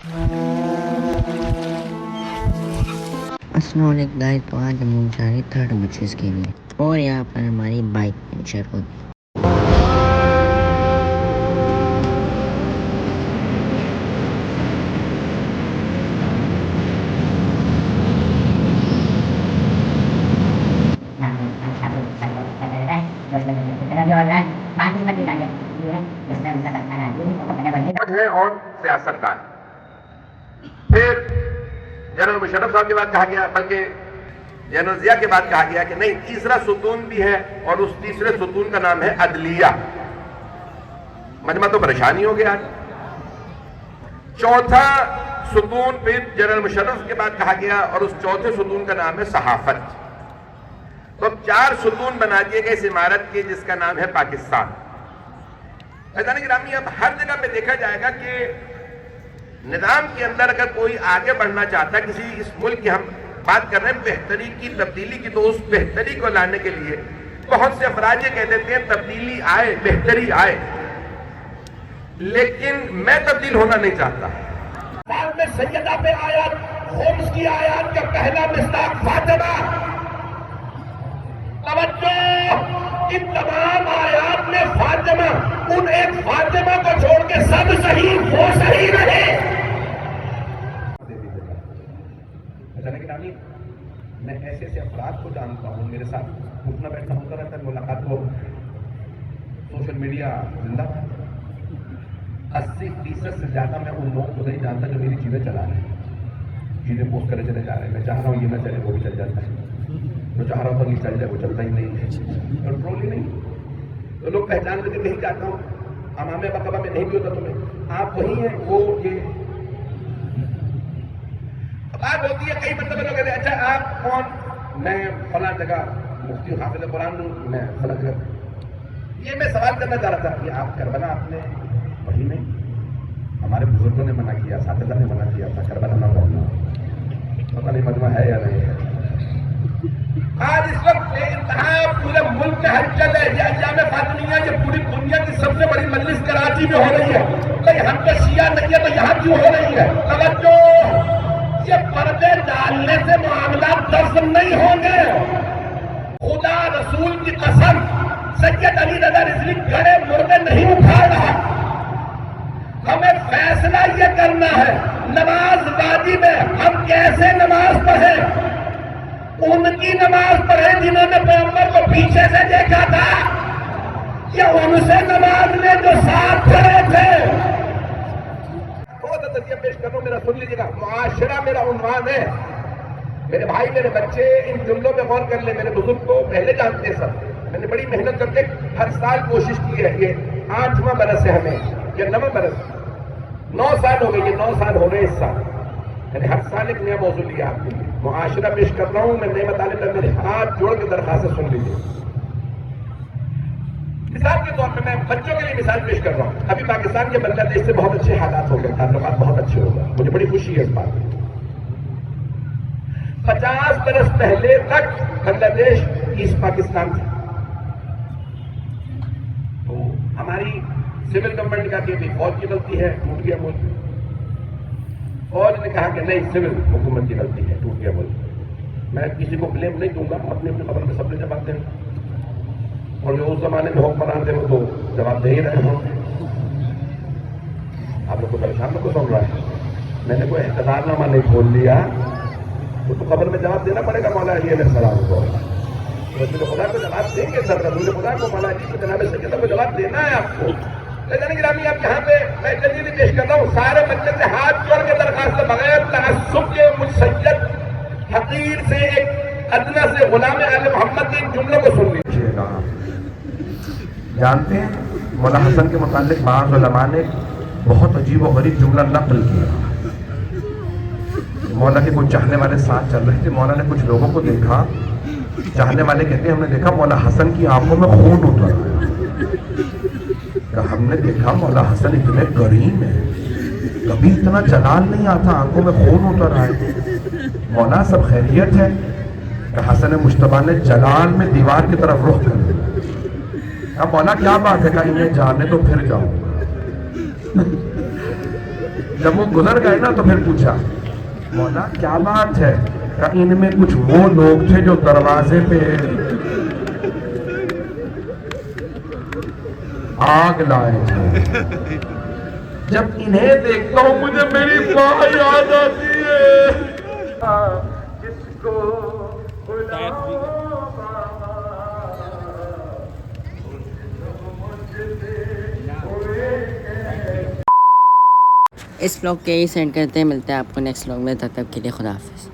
السلام علیکم گائز، تو آج ہم جا رہے ہیں تھرڈ بچیز کے لیے اور یہاں پر ہماری بائک پنچر ہوتی. اور سیاستدان. پھر جنرل مشرف صاحب کے بعد کہا گیا، بلکہ جنرل ضیاء کے بعد کہا گیا کہ نہیں، تیسرا ستون بھی ہے اور اس تیسرے ستون کا نام ہے عدلیہ. مجمع تو پریشانی ہو گیا. چوتھا ستون پھر جنرل مشرف کے بعد کہا گیا اور اس چوتھے ستون کا نام ہے صحافت. تو اب 4 ستون بنا دیے گئے اس عمارت کے، جس کا نام ہے پاکستان. فیضان گرامی، اب ہر جگہ پہ دیکھا جائے گا کہ نظام کے اندر اگر کوئی آگے بڑھنا چاہتا ہے، کسی اس ملک کی ہم بات کر رہے ہیں بہتری کی، تبدیلی کی، تو اس بہتری کو لانے کے لیے بہت سے افراد یہ کہہ دیتے ہیں تبدیلی آئے، بہتری آئے، لیکن میں تبدیل ہونا نہیں چاہتا. سال میں سیدہ پہ آیات، خمس کی آیات کا پہلا مصداق فاطمہ. توجہ، ان تمام آیات میں فاطمہ، ان ایک فاطمہ کو چھوڑ کے سب صحیح وہ صحیح رہے. لیکن میں ایسے ایسے افراد کو جانتا ہوں، میرے ساتھ اٹھنا بیٹھنا ہوتا رہتا ہے، ملاقات کو سوشل میڈیا زندہ ہے. 80% سے زیادہ میں ان لوگوں کو نہیں جانتا جو میری چیزیں چلا رہے ہیں، چیزیں پوسٹ کرے چلے جا رہے ہیں. میں چاہ رہا ہوں یہ نہ چلے، وہ بھی چل جاتا ہے. جو چاہ رہا ہوں تو نہیں چل جائے، وہ چلتا ہی نہیں ہے. کنٹرول ہی نہیں. تو لوگ پہچان کر کے کہیں جاتا ہوں، امام بقبہ میں نہیں بھی ہوتا تمہیں، آپ وہی ہیں وہ یہ. بات ہوتی ہے کئی مرتبہ لوگ کہتے ہیں اچھا آپ کون؟ میں فلاں جگہ مفتی حافظ قرآن ہوں، میں فلاں جگہ. یہ میں سوال کرنا چاہ رہا تھا کہ آپ کربلا آپ نے پڑھی نہیں؟ ہمارے بزرگوں نے منع کیا، اساتذہ نے منع کیا تھا کربلا نہ پڑھنا. پتہ نہیں مجمع ہے یا نہیں ہے. آج اس وقت بے انتہا پورے ملک میں ہلچل ہے. یہ ایام فاطمیہ، یہ پوری دنیا کی سب سے بڑی مجلس کراچی میں ہو رہی ہے. بھائی ہم تو شیعہ نہیں ہے تو یہاں کیوں ہو رہی ہے؟ توجہ، یہ پردے ڈالنے سے معاملات درست نہیں ہوں گے. خدا رسول کی قسم، سید علی رضا رضوی گھڑے مردے نہیں اٹھا رہا. ہمیں فیصلہ یہ کرنا ہے نماز واجب ہے، ہم کیسے نماز پڑھیں؟ ان کی نماز پڑھیں جنہوں نے پیغمبر کو پیچھے سے دیکھا تھا، یا ان سے نماز میں جو ساتھ کھڑے تھے. بہت عطیہ پیش کروں، میرا سن لیجیے گا. معاشرہ میرا عنوان ہے. میرے بھائی، میرے بچے ان جملوں پہ غور کر لیں. میرے بزرگ کو پہلے جانتے ہیں سب. میں نے بڑی محنت کر کے ہر سال کوشش کی ہے. یہ 8واں برس ہے ہمیں، یہ 9واں برس. 9 سال ہو گئے، یہ 9 سال ہو گئے اس سال. میں نے ہر سال ایک نیا موضوع لیا آپ کے لیے. معاشرہ پیش کر رہا ہوں میں، نئے مطالب میں میرے ہاتھ جوڑ کے درخواست سن لیجیے. مثال کے طور پہ میں بچوں کے لیے مثال پیش کر رہا ہوں. ابھی پاکستان کے بنگلہ دیش سے بہت اچھے حالات ہو گئے، تعلقات بہت اچھے ہو گئے، مجھے بڑی خوشی ہے اس بات میں. 50 برس پہلے تک بنگلہ دیش ایسٹ پاکستان تھا. تو ہماری سول گورنمنٹ کا کہ فوج کی غلطی ہے، ٹوٹ گیا ملک. فوج نے کہا کہ نہیں، سول حکومت کی غلطی ہے، ٹوٹ گیا ملک. میں کسی کو بلیم نہیں دوں گا، اپنی اپنی خبر میں سب نے جواب دیں. اور جو اس زمانے میں حکمران تھے وہ تو جواب دے ہی رہے ہوں. آپ لوگ کو پریشان کو سن رہا ہے. میں نے کوئی احتجاج نامہ نہیں کھول لیا، تو خبر میں جواب دینا پڑے گا مولا علی علیہ السلام کو. رسول خدا کو جواب دیں گے سر، رسول خدا کو مولا علی کو جناب سیدہ کو جواب دینا ہے آپ کو. لیکن گرامی، اب یہاں پہ میں جلدی پیش کر رہا ہوں. سارے بچے سے ہاتھ جوڑ کے درخواست بغیر تعصب کے مجھ سید حقیر سے، ایک ادنا سے غلام آل محمد کے ان جملوں کو سن لیجیے گا. جانتے ہیں مولا حسن کے متعلق بعض علماء نے بہت عجیب و غریب جملہ نقل کیا. مولا کے کچھ چاہنے والے ساتھ چل رہے تھے. مولا نے کچھ لوگوں کو دیکھا، چاہنے والے کہتے ہیں ہم نے دیکھا مولا حسن کی آنکھوں میں خون اتر رہا ہے. ہم نے دیکھا مولا حسن اتنے کریم ہیں، کبھی اتنا جلال نہیں آتا، آنکھوں میں خون اتر رہا ہے. مولا سب خیریت ہے؟ کہ حسن مجتبیٰ نے جلال میں دیوار کی طرف رخ کر دیا. اب مولا کیا بات ہے؟ کہ انہیں جانے تو پھر جاؤں. جب وہ گزر گئے نا تو پھر پوچھا مولا کیا بات ہے؟ کہ ان میں کچھ وہ لوگ تھے جو دروازے پہ آگ لائے تھے. جب انہیں دیکھتا ہوں مجھے میری ماں یاد آتی ہے. جس کو اس vlog کے ہی سینڈ کرتے ہیں. ملتے ہیں آپ کو نیکسٹ vlog میں. تب تک کے لیے خدا حافظ.